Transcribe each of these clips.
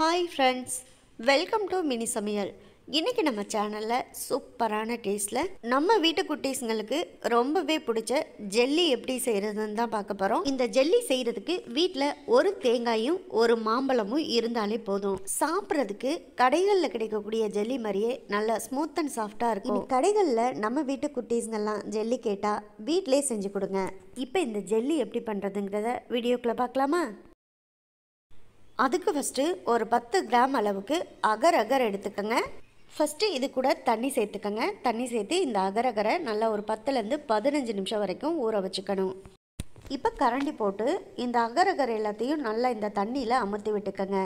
Hi friends, welcome to mini சமையல். இன்றைக்கி நம்ம சேனலில் சூப்பரான டேஸ்ட்டில் நம்ம வீட்டு குட்டீஸுங்களுக்கு ரொம்பவே பிடிச்ச ஜெல்லி எப்படி செய்கிறதுன்னு தான் பார்க்க போகிறோம். இந்த ஜெல்லி செய்கிறதுக்கு வீட்டில் ஒரு தேங்காயும் ஒரு மாம்பழமும் இருந்தாலே போதும். சாப்பிட்றதுக்கு கடைகளில் கிடைக்கக்கூடிய ஜெல்லி மாதிரியே நல்லா ஸ்மூத் அண்ட் சாஃப்டாக இருக்கும். கடைகளில் நம்ம வீட்டு குட்டீஸுங்கெல்லாம் ஜெல்லி கேட்டால் வீட்டிலே செஞ்சு கொடுங்க. இப்போ இந்த ஜெல்லி எப்படி பண்ணுறதுங்கிறத வீடியோக்குள்ளே பார்க்கலாமா? அதுக்கு ஃபஸ்ட்டு ஒரு 10 கிராம் அளவுக்கு அகர் அகர் எடுத்துக்கோங்க. ஃபஸ்ட்டு இது கூட தண்ணி சேர்த்துக்கோங்க. தண்ணி சேர்த்து இந்த அகரகரை நல்லா ஒரு 10லேருந்து 15 நிமிஷம் வரைக்கும் ஊற வச்சுக்கணும். இப்போ கரண்டி போட்டு இந்த அகரகரை எல்லாத்தையும் நல்லா இந்த தண்ணியில் அமுத்தி விட்டுக்கோங்க.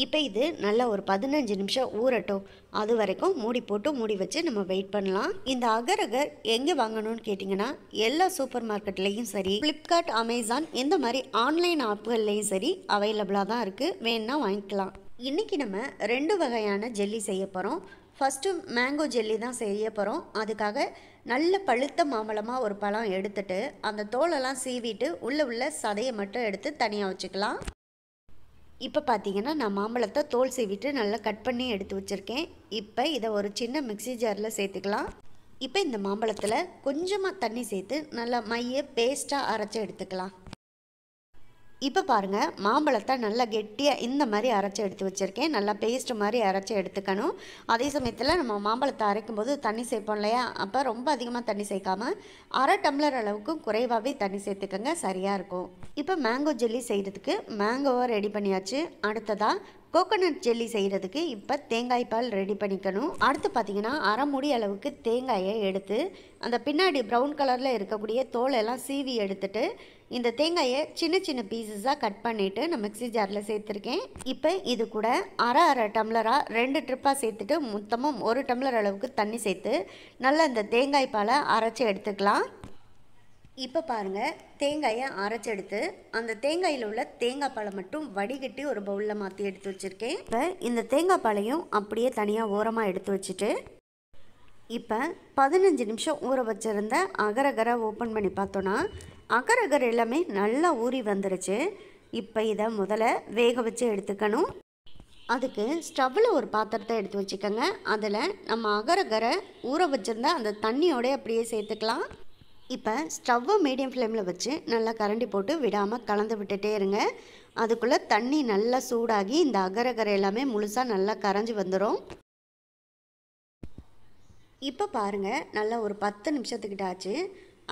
இப்போ இது நல்லா ஒரு 15 நிமிஷம் ஊறட்டும். அது வரைக்கும் மூடி வச்சு நம்ம வெயிட் பண்ணலாம். இந்த அகரகர் எங்கே வாங்கணும்னு கேட்டிங்கன்னா எல்லா சூப்பர் மார்க்கெட்லேயும் சரி, ஃப்ளிப்கார்ட், அமேசான் இந்த மாதிரி ஆன்லைன் ஆப்புகள்லேயும் சரி அவைலபிளாக தான் இருக்குது. வேணுன்னா வாங்கிக்கலாம். இன்றைக்கி நம்ம 2 வகையான ஜெல்லி செய்ய போகிறோம். ஃபஸ்ட்டு மேங்கோ ஜெல்லி தான் செய்ய போகிறோம். அதுக்காக நல்ல பழுத்த மாம்பழமாக ஒரு பழம் எடுத்துட்டு அந்த தோலெல்லாம் சீவிட்டு உள்ள சதையை மட்டும் எடுத்து தனியாக வச்சுக்கலாம். இப்போ பார்த்தீங்கன்னா நான் மாம்பழத்தை தோல் சீவிட்டு நல்லா கட் பண்ணி எடுத்து வச்சுருக்கேன். இப்போ இதை ஒரு சின்ன மிக்ஸி ஜாரில் சேர்த்துக்கலாம். இப்போ இந்த மாம்பழத்தில் கொஞ்சமாக தண்ணி சேர்த்து நல்லா மைய பேஸ்ட்டாக அரைச்சி எடுத்துக்கலாம். இப்போ பாருங்கள், மாம்பழத்தை நல்லா கெட்டியாக இந்த மாதிரி அரைச்சி எடுத்து வச்சுருக்கேன். நல்லா பேஸ்ட் மாதிரி அரைச்சி எடுத்துக்கணும். அதே சமயத்தில் நம்ம மாம்பழத்தை அரைக்கும் போது தண்ணி சேர்ப்போம் இல்லையா, அப்போ ரொம்ப அதிகமாக தண்ணி சேர்க்காமல் அரை டம்ளர் அளவுக்கும் குறைவாகவே தண்ணி சேர்த்துக்கங்க, சரியாக இருக்கும். இப்போ மேங்கோ ஜெல்லி செய்கிறதுக்கு மேங்கோவை ரெடி பண்ணியாச்சு. அடுத்ததாக கோகோனட் ஜெல்லி செய்கிறதுக்கு இப்போ தேங்காய் பால் ரெடி பண்ணிக்கணும். அடுத்து பார்த்திங்கன்னா அரை மூடி அளவுக்கு தேங்காயை எடுத்து அந்த பின்னாடி ப்ரௌன் கலரில் இருக்கக்கூடிய தோலெல்லாம் சீவி எடுத்துட்டு இந்த தேங்காயை சின்ன சின்ன பீசஸாக கட் பண்ணிவிட்டு நான் மிக்ஸி ஜாரில் சேர்த்துருக்கேன். இப்போ இது கூட அரை டம்ளராக 2 ட்ரிப்பாக சேர்த்துட்டு மொத்தமும் 1 டம்ளர் அளவுக்கு தண்ணி சேர்த்து நல்லா இந்த தேங்காய் பாலை அரைச்சி எடுத்துக்கலாம். இப்போ பாருங்கள், தேங்காயை அரைச்சி எடுத்து அந்த தேங்காயில் உள்ள தேங்காய் பாலை மட்டும் வடிகட்டி ஒரு பவுலில் மாற்றி எடுத்து வச்சுருக்கேன். இப்போ இந்த தேங்காய் பாலையும் அப்படியே தனியாக ஓரமாக எடுத்து வச்சுட்டு இப்போ 15 நிமிஷம் ஊற வச்சுருந்த அகரகரை ஓப்பன் பண்ணி பார்த்தோன்னா அகரகர் எல்லாமே நல்லா ஊறி வந்துருச்சு. இப்போ இதை முதல்ல வேக வச்சு எடுத்துக்கணும். அதுக்கு ஸ்டவ்வில் ஒரு பாத்திரத்தை எடுத்து வச்சுக்கோங்க. அதில் நம்ம அகரகரை ஊற வச்சுருந்தா அந்த தண்ணியோட அப்படியே சேர்த்துக்கலாம். இப்போ ஸ்டவ்வை மீடியம் ஃப்ளேமில் வச்சு நல்லா கரண்டி போட்டு விடாமல் கலந்து விட்டுட்டே இருங்க. அதுக்குள்ளே தண்ணி நல்லா சூடாகி இந்த அகரகரை எல்லாமே முழுசாக நல்லா கரைஞ்சி வந்துடும். இப்போ பாருங்கள், நல்லா ஒரு 10 நிமிஷத்துக்கிட்ட ஆச்சு.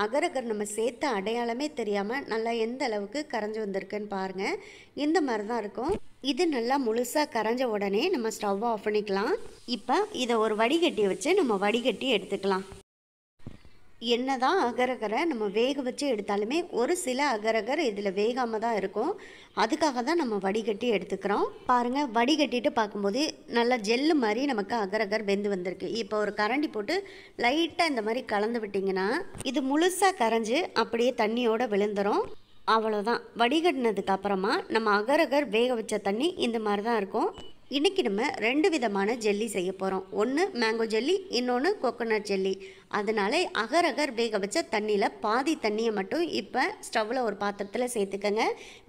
அகரகர் நம்ம சேர்த்த அடையாளமே தெரியாமல் நல்லா எந்த அளவுக்கு கரைஞ்சி வந்திருக்குன்னு பாருங்கள். இந்த மாதிரி தான் இருக்கும். இது நல்லா முழுசாக கரைஞ்ச உடனே நம்ம ஸ்டவ்வை ஆஃப் பண்ணிக்கலாம். இப்போ இதை ஒரு வடிகட்டி வச்சு நம்ம வடிகட்டி எடுத்துக்கலாம். என்ன தான் அகரகரை நம்ம வேக வச்சு எடுத்தாலுமே ஒரு சில அகரகர் இதில் வேகாமல் தான் இருக்கும். அதுக்காக தான் நம்ம வடிகட்டி எடுத்துக்கிறோம். பாருங்கள், வடிகட்டிட்டு பார்க்கும்போது நல்லா ஜெல்லு மாதிரி நமக்கு அகரகர் வெந்து வந்திருக்கு. இப்போ ஒரு கரண்டி போட்டு லைட்டாக இந்த மாதிரி கலந்து விட்டிங்கன்னா இது முழுசாக கரைஞ்சி அப்படியே தண்ணியோடு விழுந்துடும். அவ்வளோதான். வடிகட்டினதுக்கு அப்புறமா நம்ம அகரகர் வேக வச்ச தண்ணி இந்த மாதிரி தான் இருக்கும். இன்றைக்கி நம்ம 2 விதமான ஜெல்லி செய்ய போகிறோம். ஒன்று மேங்கோ ஜெல்லி, இன்னொன்று கோகோனட் ஜெல்லி. அதனால அகரகர் வேக வச்ச தண்ணியில் பாதி தண்ணியை மட்டும் இப்போ ஸ்டவ்வில் ஒரு பாத்திரத்தில் சேர்த்துக்கங்க.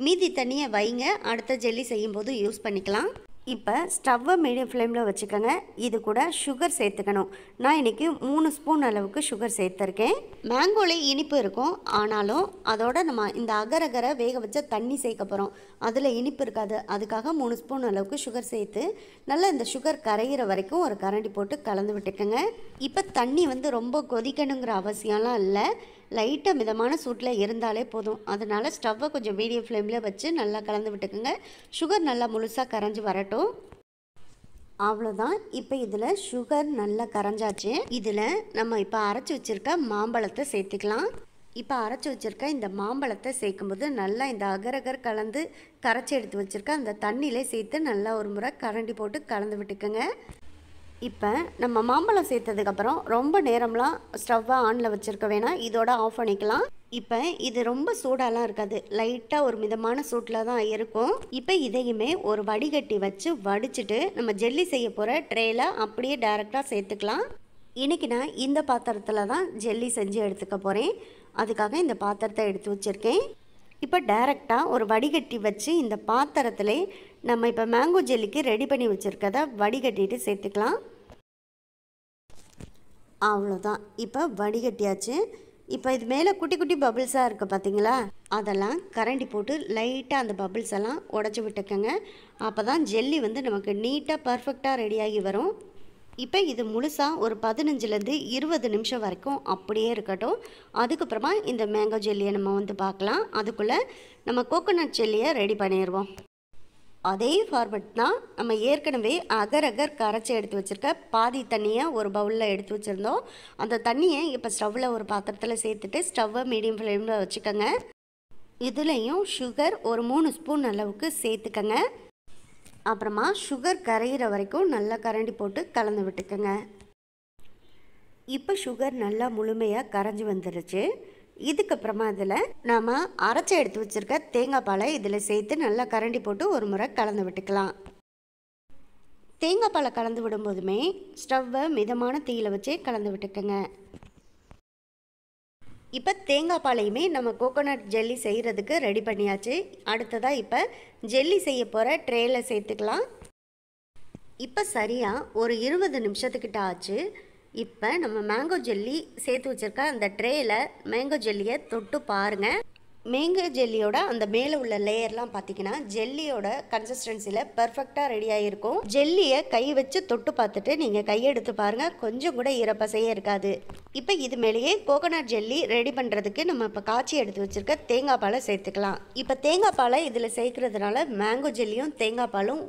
மீதி தண்ணியை வைங்க, அடுத்த ஜெல்லி செய்யும்போது யூஸ் பண்ணிக்கலாம். இப்போ ஸ்டவ்வை மீடியம் ஃப்ளேமில் வச்சுக்கோங்க. இது கூட சுகர் சேர்த்துக்கணும். நான் இன்றைக்கி 3 ஸ்பூன் அளவுக்கு சுகர் சேர்த்துருக்கேன். மேங்கோலே இனிப்பு இருக்கும், ஆனாலும் அதோட நம்ம இந்த அகரகரை வேக வச்ச தண்ணி சேர்க்க போகிறோம். அதில் இனிப்பு இருக்காது. அதுக்காக 3 ஸ்பூன் அளவுக்கு சுகர் சேர்த்து நல்லா இந்த சுகர் கரைகிற வரைக்கும் ஒரு கரண்டி போட்டு கலந்து விட்டுக்கோங்க. இப்போ தண்ணி ரொம்ப கொதிக்கணுங்கிற அவசியம்லாம் இல்லை. லைட்டாக மிதமான சூட்டில் இருந்தாலே போதும். அதனால் ஸ்டவ்வை கொஞ்சம் மீடியம் ஃப்ளேமில் வச்சு நல்லா கலந்து விட்டுக்குங்க. சுகர் நல்லா முழுசாக கரைஞ்சி வரட்டும். அவ்வளோதான். இப்போ இதில் சுகர் நல்லா கரைஞ்சாச்சு. இதில் நம்ம இப்போ அரைச்சி வச்சுருக்க மாம்பழத்தை சேர்த்துக்கலாம். இப்போ அரைச்சி வச்சுருக்க இந்த மாம்பழத்தை சேர்க்கும்போது நல்லா இந்த அகரகர் கலந்து கரைச்சி எடுத்து வச்சுருக்க அந்த தண்ணியிலே சேர்த்து நல்லா ஒரு முறை கரண்டி போட்டு கலந்து விட்டுக்குங்க. இப்போ நம்ம மாம்பழம் சேர்த்ததுக்கப்புறம் ரொம்ப நேரம்லாம் ஸ்டவ்வை ஆனில் வச்சுருக்க வேணாம், இதோட ஆஃப் பண்ணிக்கலாம். இப்போ இது ரொம்ப சூடாலாம் இருக்காது, லைட்டாக ஒரு மிதமான சூட்டில் தான் இருக்கும். இப்போ இதையுமே ஒரு வடிகட்டி வச்சு வடிச்சிட்டு நம்ம ஜெல்லி செய்ய போகிற ட்ரேயில் அப்படியே டைரெக்டாக சேர்த்துக்கலாம். இன்றைக்கி நான் இந்த பாத்திரத்தில் தான் ஜெல்லி செஞ்சு எடுத்துக்க போகிறேன். அதுக்காக இந்த பாத்திரத்தை எடுத்து வச்சுருக்கேன். இப்போ டைரெக்டாக ஒரு வடிகட்டி வச்சு இந்த பாத்திரத்திலே நம்ம இப்போ மேங்கோ ஜெல்லிக்கு ரெடி பண்ணி வச்சுருக்கதை வடிகட்டிட்டு சேர்த்துக்கலாம். அவ்வளோதான், இப்போ வடிகட்டியாச்சு. இப்போ இது மேலே குட்டி குட்டி பபிள்ஸாக இருக்குது பார்த்தீங்களா, அதெல்லாம் கரண்டி போட்டு லைட்டாக அந்த பபிள்ஸ் எல்லாம் உடச்சி விட்டுக்கோங்க. அப்போ தான் ஜெல்லி வந்து நமக்கு நீட்டாக பர்ஃபெக்டாக ரெடியாகி வரும். இப்போ இது முழுசாக ஒரு 15லேருந்து 20 நிமிஷம் வரைக்கும் அப்படியே இருக்கட்டும். அதுக்கப்புறமா இந்த மேங்கோ ஜெல்லியை நம்ம வந்து பார்க்கலாம். அதுக்குள்ளே நம்ம கோகோனட் ஜெல்லியை ரெடி பண்ணிடுவோம். அதே ஃபார்மெட் தான். நம்ம ஏற்கனவே அகர் அகர் கரைச்சி எடுத்து வச்சுருக்க பாதி தண்ணியை ஒரு பவுலில் எடுத்து வச்சுருந்தோம். அந்த தண்ணியை இப்போ ஸ்டவ்வில் ஒரு பாத்திரத்தில் சேர்த்துட்டு ஸ்டவ்வை மீடியம் ஃப்ளேமில் வச்சுக்கோங்க. இதுலேயும் சுகர் ஒரு 3 ஸ்பூன் அளவுக்கு சேர்த்துக்கங்க. அப்புறமா சுகர் கரையிற வரைக்கும் நல்லா கரண்டி போட்டு கலந்து விட்டுக்கோங்க. இப்போ சுகர் நல்லா முழுமையாக கரைஞ்சி வந்துருச்சு. இதுக்கப்புறமா இதில் நாம் அரைச்சி எடுத்து வச்சுருக்க தேங்காய் பாலை இதில் சேர்த்து நல்லா கரண்டி போட்டு ஒரு முறை கலந்து விட்டுக்கலாம். தேங்காய் பாலை கலந்து விடும்போதுமே ஸ்டவ்வை மிதமான தீயில் வச்சு கலந்து விட்டுக்கோங்க. இப்போ தேங்காய் பாலையுமே நம்ம கோகோனட் ஜெல்லி செய்கிறதுக்கு ரெடி பண்ணியாச்சு. அடுத்ததாக இப்போ ஜெல்லி செய்ய போகிற ட்ரேயில் சேர்த்துக்கலாம். இப்போ சரியாக ஒரு 20 நிமிஷத்துக்கிட்ட ஆச்சு. இப்போ நம்ம மேங்கோ ஜெல்லி சேர்த்து வச்சுருக்க அந்த ட்ரேயில் மேங்கோ ஜெல்லியை தொட்டு பாருங்கள். மேங்கோ ஜெல்லியோட அந்த மேலே உள்ள லேயர்லாம் பார்த்தீங்கன்னா ஜெல்லியோட கன்சிஸ்டன்சியில் பர்ஃபெக்டாக ரெடியாக இருக்கும். ஜெல்லியை கை வச்சு தொட்டு பார்த்துட்டு நீங்கள் கையெடுத்து பாருங்கள், கொஞ்சம் கூட ஈரப்பசையே இருக்காது. இப்போ இது மேலேயே கோகோனட் ஜெல்லி ரெடி பண்ணுறதுக்கு நம்ம இப்போ காய்ச்சி எடுத்து வச்சுருக்க தேங்காய் பாலை சேர்த்துக்கலாம். இப்போ தேங்காய் பாலை இதில் சேர்க்கறதுனால மேங்கோ ஜெல்லியும் தேங்காய் பாலும்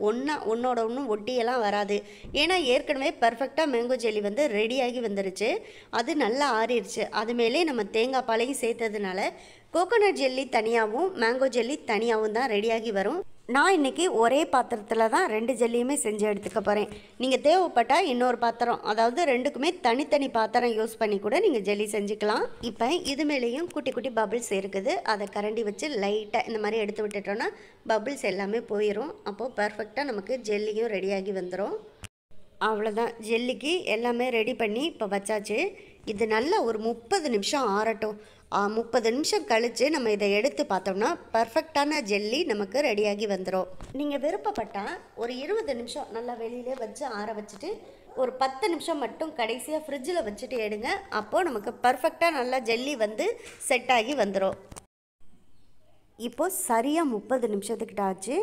ஒன்றோட ஒன்று ஒட்டியெல்லாம் வராது. ஏன்னா ஏற்கனவே பர்ஃபெக்டாக மேங்கோ ஜெல்லி வந்து ரெடியாகி வந்துருச்சு. அது நல்லா ஆறிடுச்சு. அது மேலே நம்ம தேங்காய் பாலையும் சேர்த்ததுனால கோகோனட் ஜெல்லி தனியாகவும் மேங்கோ ஜெல்லி தனியாகவும் தான் ரெடியாகி வரும். நான் இன்றைக்கி ஒரே பாத்திரத்தில் தான் 2 ஜெல்லியுமே செஞ்சு எடுத்துக்க போகிறேன். நீங்கள் தேவைப்பட்டால் இன்னொரு பாத்திரம், அதாவது 2க்குமே தனித்தனி பாத்திரம் யூஸ் பண்ணி கூட நீங்கள் ஜெல்லி செஞ்சுக்கலாம். இப்போ இது மேலேயும் குட்டி குட்டி பபிள்ஸ் இருக்குது. அதை கரண்டி வச்சு லைட்டாக இந்த மாதிரி எடுத்து விட்டுட்டோன்னா பபிள்ஸ் எல்லாமே போயிடும். அப்போது பர்ஃபெக்டாக நமக்கு ஜெல்லியும் ரெடியாகி வந்துடும். அவ்வளோதான், ஜெல்லிக்கு எல்லாமே ரெடி பண்ணி இப்போ வச்சாச்சு. இது நல்லா ஒரு 30 நிமிஷம் ஆறட்டும். 30 நிமிஷம் கழித்து நம்ம இதை எடுத்து பார்த்தோம்னா பர்ஃபெக்டான ஜெல்லி நமக்கு ரெடியாகி வந்துடும். நீங்கள் விருப்பப்பட்டால் ஒரு 20 நிமிஷம் நல்லா வெளியிலே வச்சு ஆற வச்சுட்டு ஒரு 10 நிமிஷம் மட்டும் கடைசியாக ஃப்ரிட்ஜில் வச்சுட்டு எடுங்க. அப்போது நமக்கு பர்ஃபெக்டாக நல்லா ஜெல்லி வந்து செட் ஆகி வந்துடும். இப்போது சரியாக 30 நிமிஷத்துக்கிட்ட ஆச்சு.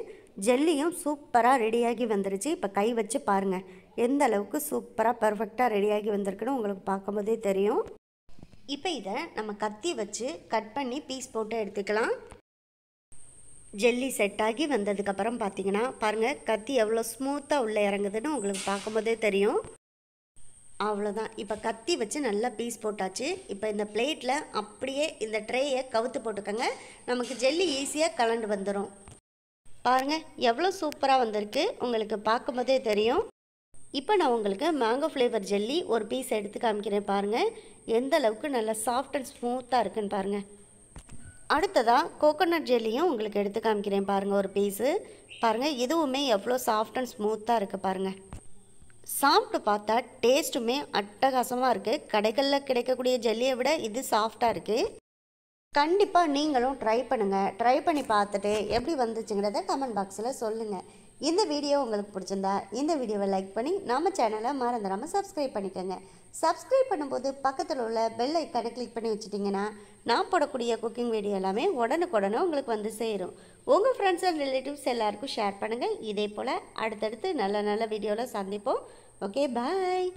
ஜெல்லியும் சூப்பராக ரெடியாகி வந்துருச்சு. இப்போ கை வச்சு பாருங்கள் எந்த அளவுக்கு சூப்பராக பர்ஃபெக்டாக ரெடியாகி வந்திருக்குன்னு உங்களுக்கு பார்க்கும்போதே தெரியும். இப்போ இதை நம்ம கத்தி வச்சு கட் பண்ணி பீஸ் போட்டு எடுத்துக்கலாம். ஜெல்லி செட் ஆகி வந்ததுக்கப்புறம் பார்த்தீங்கன்னா பாருங்கள் கத்தி எவ்வளோ ஸ்மூத்தாக உள்ளே இறங்குதுன்னு உங்களுக்கு பார்க்கும்போதே தெரியும். அவ்வளோதான், இப்போ கத்தி வச்சு நல்லா பீஸ் போட்டாச்சு. இப்போ இந்த பிளேட்டில் அப்படியே இந்த ட்ரேயை கவுத்து போட்டுக்கோங்க. நமக்கு ஜெல்லி ஈஸியாக கலண்டு வந்துடும். பாருங்கள் எவ்வளோ சூப்பராக வந்திருக்கு, உங்களுக்கு பார்க்கும்போதே தெரியும். இப்போ நான் உங்களுக்கு மேங்கோ ஃப்ளேவர் ஜெல்லி ஒரு பீஸ் எடுத்து காமிக்கிறேன். பாருங்கள் எந்த அளவுக்கு நல்லா சாஃப்ட் அண்ட் ஸ்மூத்தாக இருக்குன்னு பாருங்கள். அடுத்ததாக கோகோனட் ஜெல்லியும் உங்களுக்கு எடுத்து காமிக்கிறேன். பாருங்கள் ஒரு பீஸு. பாருங்கள் இதுவுமே எவ்வளோ சாஃப்ட் அண்ட் ஸ்மூத்தாக இருக்குது பாருங்கள். சாப்பிட்டு பார்த்தா டேஸ்ட்டுமே அட்டகாசமாக இருக்குது. கடைகளில் கிடைக்கக்கூடிய ஜெல்லியை விட இது சாஃப்டாக இருக்குது. கண்டிப்பாக நீங்களும் ட்ரை பண்ணுங்கள். ட்ரை பண்ணி பார்த்துட்டு எப்படி வந்துச்சுங்கிறத கமெண்ட் பாக்ஸில் சொல்லுங்கள். இந்த வீடியோ உங்களுக்கு பிடிச்சிருந்தா இந்த வீடியோவை லைக் பண்ணி நம்ம சேனலை மறந்துடாமல் சப்ஸ்கிரைப் பண்ணிக்கோங்க. சப்ஸ்கிரைப் பண்ணும்போது பக்கத்தில் உள்ள பெல் ஐக்கானை கிளிக் பண்ணி வச்சுட்டிங்கன்னா நான் போடக்கூடிய குக்கிங் வீடியோ எல்லாமே உடனுக்குடனே உங்களுக்கு வந்து சேரும். உங்கள் ஃப்ரெண்ட்ஸ் அண்ட் ரிலேட்டிவ்ஸ் எல்லாருக்கும் ஷேர் பண்ணுங்கள். இதே போல் அடுத்தடுத்து நல்ல நல்ல வீடியோவில் சந்திப்போம். ஓகே, பாய்.